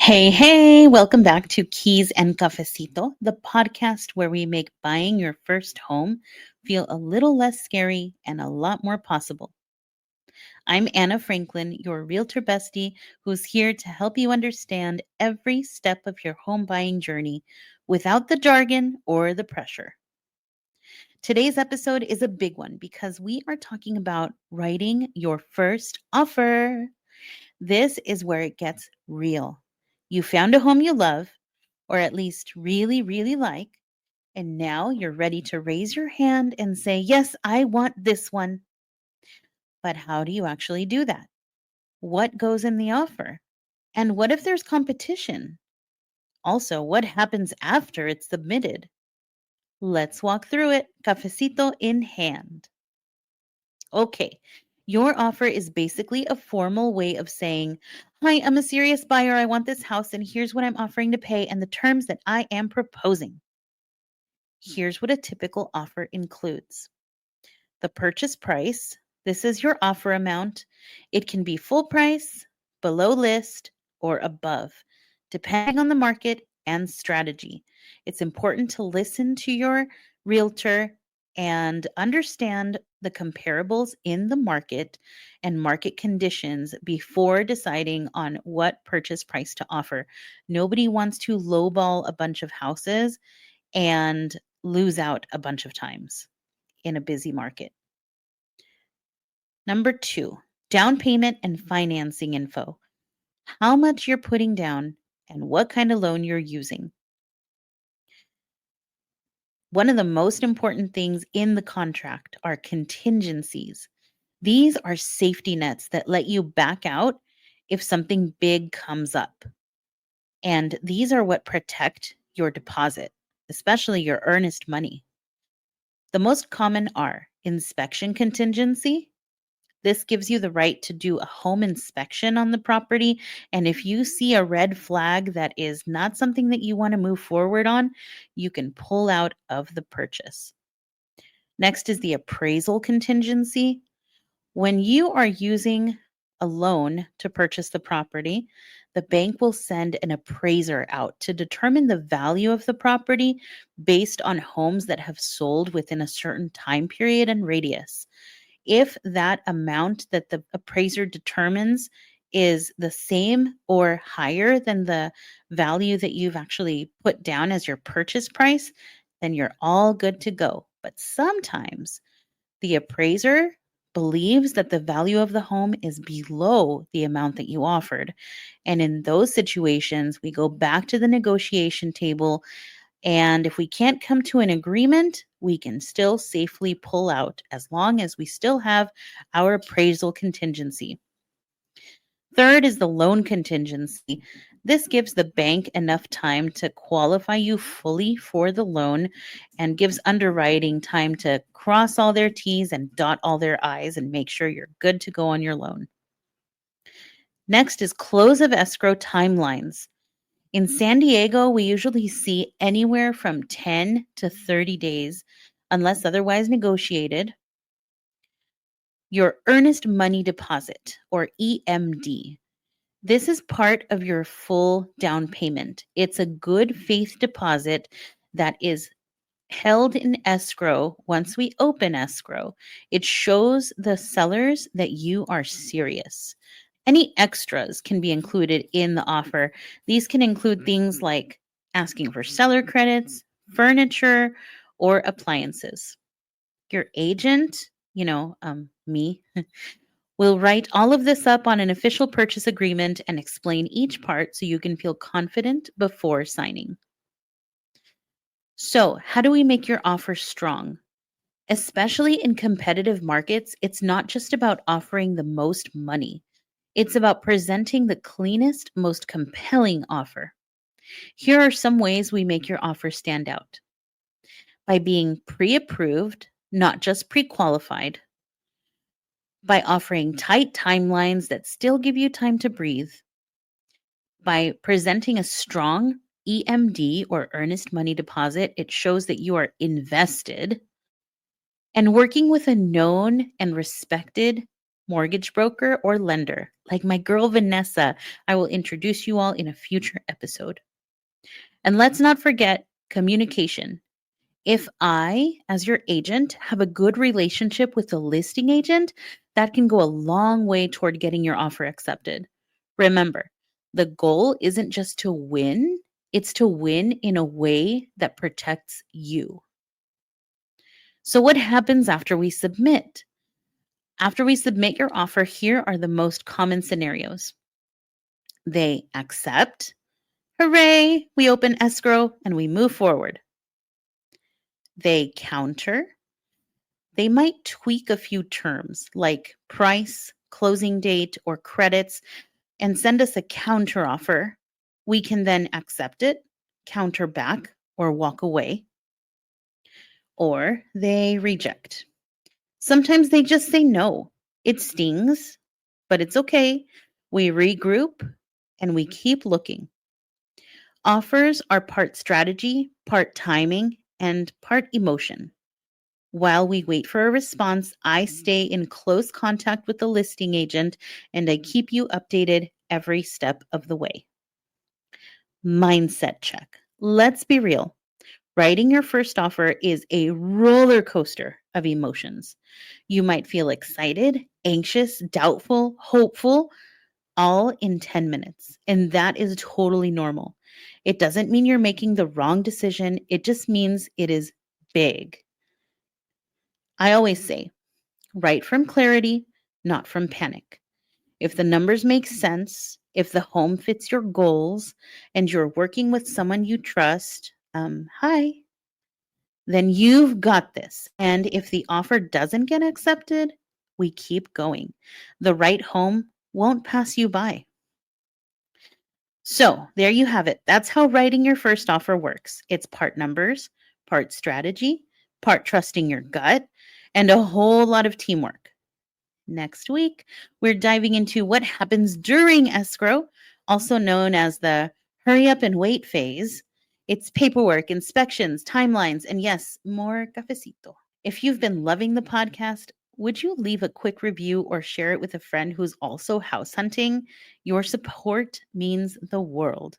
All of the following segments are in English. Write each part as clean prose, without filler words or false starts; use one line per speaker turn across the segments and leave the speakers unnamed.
Hey, welcome back to Keys and Cafecito, the podcast where we make buying your first home feel a little less scary and a lot more possible. I'm Anna Franklin, your realtor bestie, who's here to help you understand every step of your home buying journey without the jargon or the pressure. Today's episode is a big one because we are talking about writing your first offer. This is where it gets real. You found a home you love, or at least really, really like, and now you're ready to raise your hand and say, yes, I want this one. But how do you actually do that? What goes in the offer? And what if there's competition? Also, what happens after it's submitted? Let's walk through it, cafecito in hand. Okay, your offer is basically a formal way of saying, hi, I'm a serious buyer. I want this house, and here's what I'm offering to pay and the terms that I am proposing. Here's what a typical offer includes: the purchase price. This is your offer amount. It can be full price, below list, or above, depending on the market and strategy. It's important to listen to your realtor and understand the comparables in the market and market conditions before deciding on what purchase price to offer. Nobody wants to lowball a bunch of houses and lose out a bunch of times in a busy market. Number 2, down payment and financing info. How much you're putting down and what kind of loan you're using. One of the most important things in the contract are contingencies. These are safety nets that let you back out if something big comes up. And these are what protect your deposit, especially your earnest money. The most common are inspection contingency. This gives you the right to do a home inspection on the property. And if you see a red flag that is not something that you want to move forward on, you can pull out of the purchase. Next is the appraisal contingency. When you are using a loan to purchase the property, the bank will send an appraiser out to determine the value of the property based on homes that have sold within a certain time period and radius. If that amount that the appraiser determines is the same or higher than the value that you've actually put down as your purchase price, then you're all good to go. But sometimes the appraiser believes that the value of the home is below the amount that you offered. And in those situations, we go back to the negotiation table. And if we can't come to an agreement, we can still safely pull out as long as we still have our appraisal contingency. Third is the loan contingency. This gives the bank enough time to qualify you fully for the loan and gives underwriting time to cross all their T's and dot all their I's and make sure you're good to go on your loan. Next is close of escrow timelines. In San Diego, we usually see anywhere from 10 to 30 days, unless otherwise negotiated. Your earnest money deposit, or EMD. This is part of your full down payment. It's a good faith deposit that is held in escrow once we open escrow. It shows the sellers that you are serious. Any extras can be included in the offer. These can include things like asking for seller credits, furniture, or appliances. Your agent, me, will write all of this up on an official purchase agreement and explain each part so you can feel confident before signing. So, how do we make your offer strong? Especially in competitive markets, it's not just about offering the most money. It's about presenting the cleanest, most compelling offer. Here are some ways we make your offer stand out: by being pre-approved, not just pre-qualified; by offering tight timelines that still give you time to breathe; by presenting a strong EMD, or earnest money deposit. It shows that you are invested; and working with a known and respected mortgage broker, or lender, like my girl Vanessa. I will introduce you all in a future episode. And let's not forget communication. If I, as your agent, have a good relationship with the listing agent, that can go a long way toward getting your offer accepted. Remember, the goal isn't just to win, it's to win in a way that protects you. So, what happens after we submit? After we submit your offer, here are the most common scenarios. They accept. Hooray! We open escrow and we move forward. They counter. They might tweak a few terms like price, closing date, or credits and send us a counter offer. We can then accept it, counter back, or walk away. Or they reject. Sometimes they just say no. It stings, but it's okay. We regroup and we keep looking. Offers are part strategy, part timing, and part emotion. While we wait for a response, I stay in close contact with the listing agent and I keep you updated every step of the way. Mindset check. Let's be real. Writing your first offer is a roller coaster of emotions. You might feel excited, anxious, doubtful, hopeful, all in 10 minutes. And that is totally normal. It doesn't mean you're making the wrong decision, it just means it is big. I always say, write from clarity, not from panic. If the numbers make sense, if the home fits your goals, and you're working with someone you trust, hi, then you've got this. And if the offer doesn't get accepted, we keep going. The right home won't pass you by. So there you have it. That's how writing your first offer works. It's part numbers, part strategy, part trusting your gut, and a whole lot of teamwork. Next week, we're diving into what happens during escrow, also known as the hurry up and wait phase. It's paperwork, inspections, timelines, and yes, more cafecito. If you've been loving the podcast, would you leave a quick review or share it with a friend who's also house hunting? Your support means the world.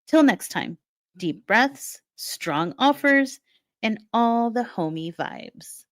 Till next time, deep breaths, strong offers, and all the homey vibes.